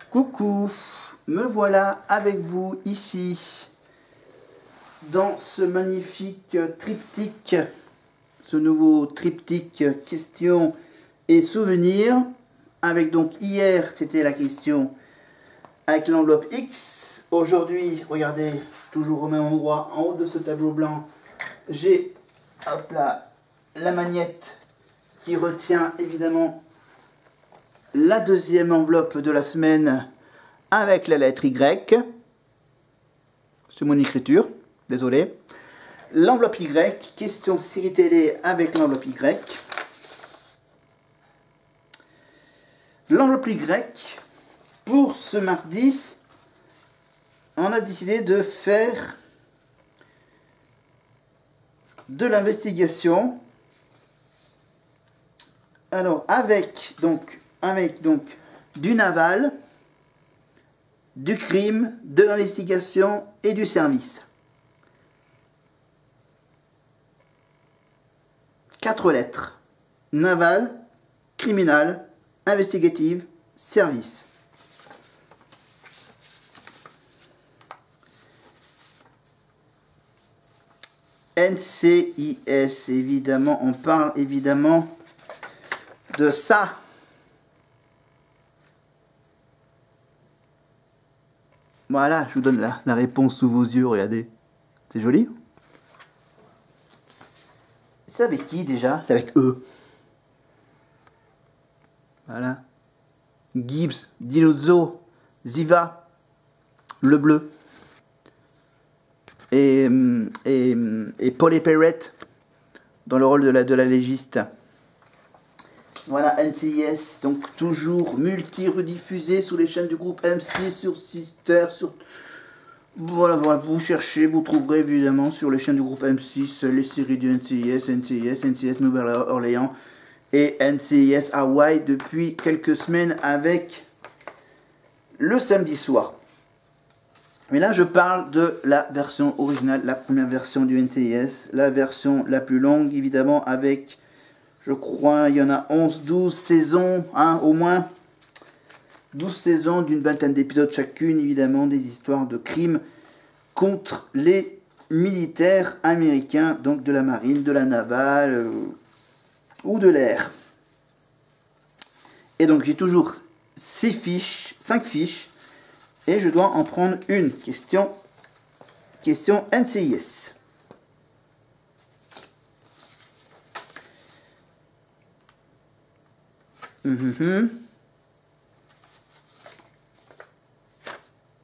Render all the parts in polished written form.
Coucou, me voilà avec vous ici dans ce magnifique triptyque, ce nouveau triptyque questions et souvenirs, avec donc hier c'était la question avec l'enveloppe X. Aujourd'hui, regardez, toujours au même endroit, en haut de ce tableau blanc, j'ai hop là, la magnette qui retient évidemment la deuxième enveloppe de la semaine avec la lettre Y. C'est mon écriture, désolé. L'enveloppe Y, question série télé avec l'enveloppe Y. L'enveloppe Y, pour ce mardi, on a décidé de faire de l'investigation. Alors, avec donc du naval, du crime, de l'investigation et du service. 4 lettres. Naval, criminal, investigative, service. NCIS, évidemment, on parle évidemment de ça. Voilà, je vous donne la réponse sous vos yeux, regardez. C'est joli. C'est avec qui déjà? C'est avec eux. Voilà. Gibbs, Dinozzo, Ziva, le bleu. Et Polly Perrette dans le rôle de la légiste. Voilà, NCIS, donc toujours multi-rediffusé sur les chaînes du groupe M6, sur Sister, sur... Voilà, vous cherchez, vous trouverez évidemment sur les chaînes du groupe M6 les séries du NCIS Nouvelle-Orléans et NCIS Hawaï depuis quelques semaines avec le samedi soir. Mais là, je parle de la version originale, la première version du NCIS, la version la plus longue, évidemment, avec... Je crois, il y en a 11-12 saisons, hein, au moins. 12 saisons d'une vingtaine d'épisodes chacune, évidemment, des histoires de crimes contre les militaires américains, donc de la marine, de la navale ou de l'air. Et donc, j'ai toujours 5 fiches, et je dois en prendre une question NCIS.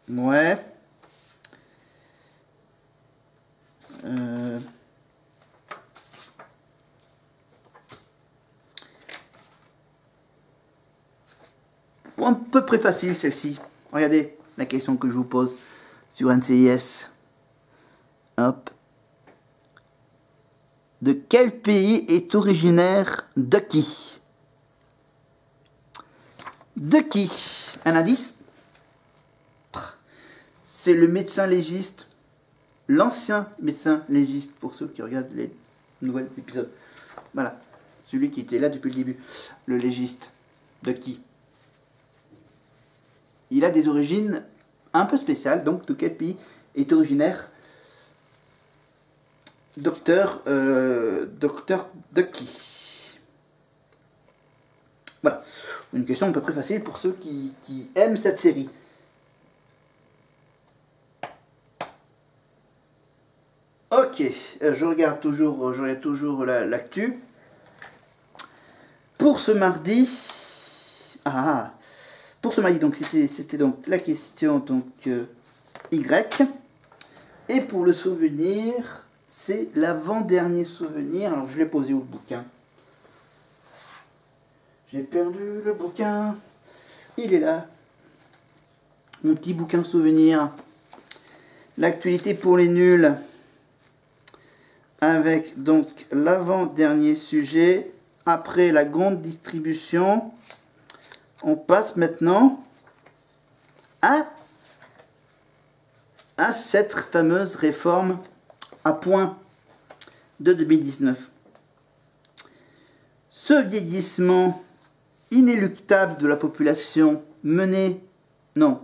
Ouais. À peu près facile celle-ci. Regardez la question que je vous pose sur NCIS. Hop. De quel pays est originaire Ducky? Ducky, un indice? C'est le médecin légiste, l'ancien médecin légiste, pour ceux qui regardent les nouveaux épisodes. Voilà, celui qui était là depuis le début, le légiste, Ducky. Il a des origines un peu spéciales, donc de quel pays est originaire Docteur Ducky? Voilà, une question à peu près facile pour ceux qui aiment cette série. Ok, je regarde toujours l'actu. Pour ce mardi, donc c'était donc la question donc Y. Et pour le souvenir, c'est l'avant-dernier souvenir. Alors je l'ai posé où le bouquin? J'ai perdu le bouquin. Il est là. Mon petit bouquin souvenir. L'actualité pour les nuls. Avec donc l'avant-dernier sujet. Après la grande distribution, on passe maintenant à cette fameuse réforme à points de 2019. Ce vieillissement inéluctable de la population mené Non.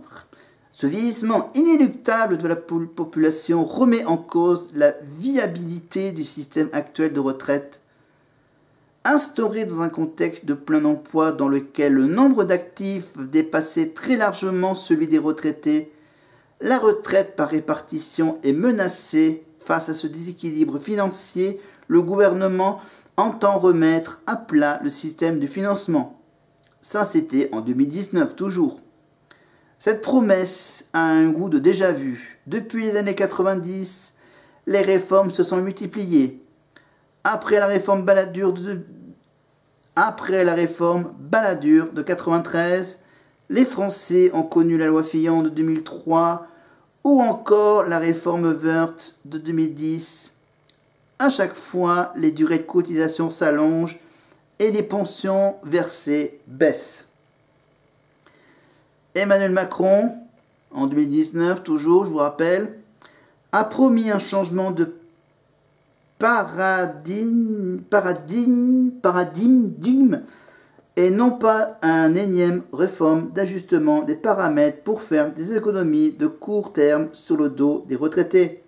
Ce vieillissement inéluctable de la population remet en cause la viabilité du système actuel de retraite. Instauré dans un contexte de plein emploi dans lequel le nombre d'actifs dépassait très largement celui des retraités, la retraite par répartition est menacée. Face à ce déséquilibre financier, le gouvernement entend remettre à plat le système de financement. Ça, c'était en 2019 toujours. Cette promesse a un goût de déjà-vu. Depuis les années 90, les réformes se sont multipliées. Après la réforme Balladur de 93, les Français ont connu la loi Fillon de 2003 ou encore la réforme Woerth de 2010. À chaque fois, les durées de cotisation s'allongent et les pensions versées baissent. Emmanuel Macron, en 2019, toujours, je vous rappelle, a promis un changement de paradigme et non pas un énième réforme d'ajustement des paramètres pour faire des économies de court terme sur le dos des retraités.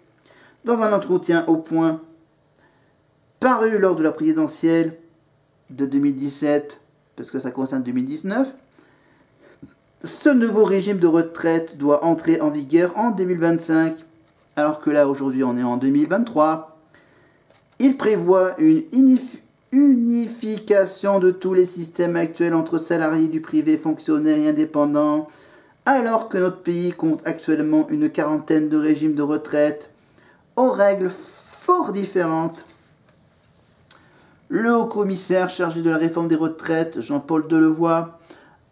Dans un entretien au Point, paru lors de la présidentielle de 2017, parce que ça concerne 2019, ce nouveau régime de retraite doit entrer en vigueur en 2025, alors que là aujourd'hui on est en 2023. Il prévoit une unification de tous les systèmes actuels entre salariés du privé, fonctionnaires et indépendants, alors que notre pays compte actuellement une quarantaine de régimes de retraite aux règles fort différentes. Le haut-commissaire chargé de la réforme des retraites, Jean-Paul Delevoye,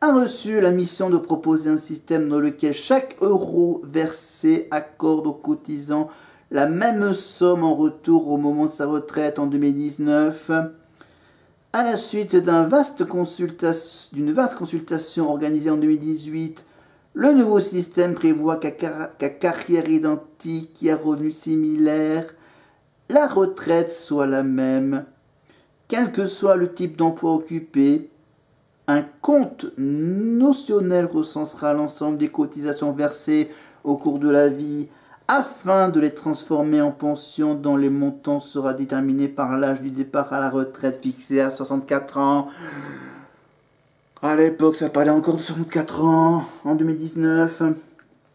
a reçu la mission de proposer un système dans lequel chaque euro versé accorde aux cotisants la même somme en retour au moment de sa retraite en 2019. À la suite d'une vaste consultation organisée en 2018, le nouveau système prévoit qu'à carrière identique et à revenus similaires, la retraite soit la même, quel que soit le type d'emploi occupé. Un compte notionnel recensera l'ensemble des cotisations versées au cours de la vie afin de les transformer en pension dont les montants sera déterminé par l'âge du départ à la retraite fixé à 64 ans. À l'époque, ça parlait encore de 64 ans, en 2019.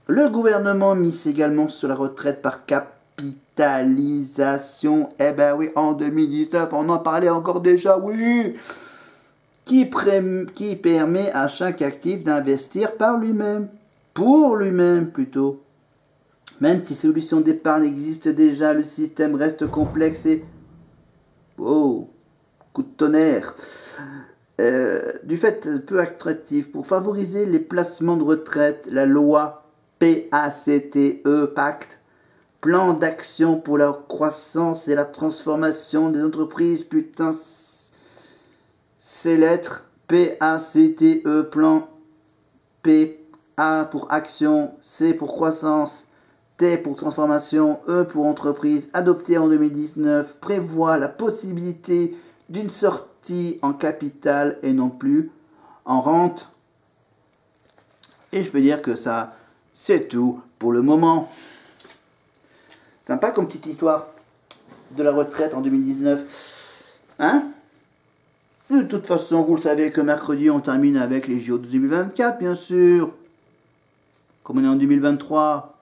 Le gouvernement mise également sur la retraite par capitalisation. Eh ben oui, en 2019, on en parlait encore déjà, oui. Qui permet à chaque actif d'investir par lui-même, pour lui-même plutôt. Même si solution d'épargne existe déjà, le système reste complexe et... Oh, coup de tonnerre. Du fait peu attractif, pour favoriser les placements de retraite, la loi PACTE, Pacte, Plan d'action pour la croissance et la transformation des entreprises, putain... Ces lettres, PACTE, plan, P, A pour action, C pour croissance, T pour transformation, E pour entreprise, adoptée en 2019, prévoit la possibilité d'une sortie en capital et non plus en rente. Et je peux dire que ça, c'est tout pour le moment. Sympa comme petite histoire de la retraite en 2019. Hein ? De toute façon, vous le savez que mercredi, on termine avec les JO de 2024, bien sûr. Comme on est en 2023,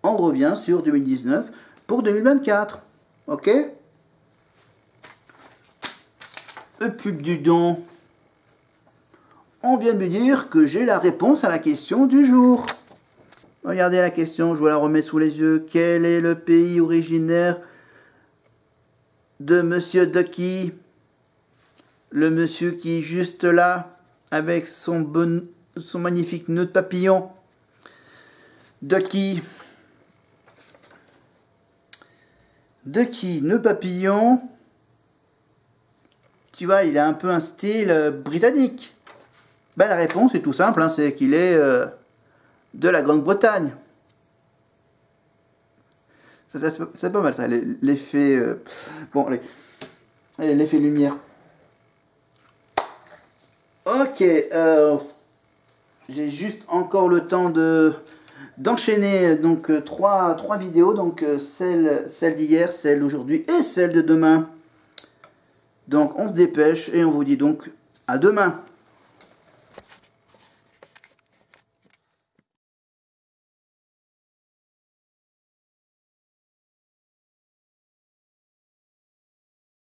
on revient sur 2019 pour 2024. Ok? Et puis du don, on vient de me dire que j'ai la réponse à la question du jour. Regardez la question, je vous la remets sous les yeux. Quel est le pays originaire de Monsieur Ducky? Le monsieur qui est juste là, avec son magnifique nœud de papillon. Ducky, nœud papillon. Tu vois, il a un peu un style britannique. Ben, la réponse est tout simple, hein, c'est qu'il est de la Grande-Bretagne. C'est pas mal ça, l'effet... bon, allez, l'effet lumière. Ok, j'ai juste encore le temps d'enchaîner donc trois vidéos, donc celle d'hier, celle d'aujourd'hui et celle de demain. Donc on se dépêche et on vous dit donc à demain.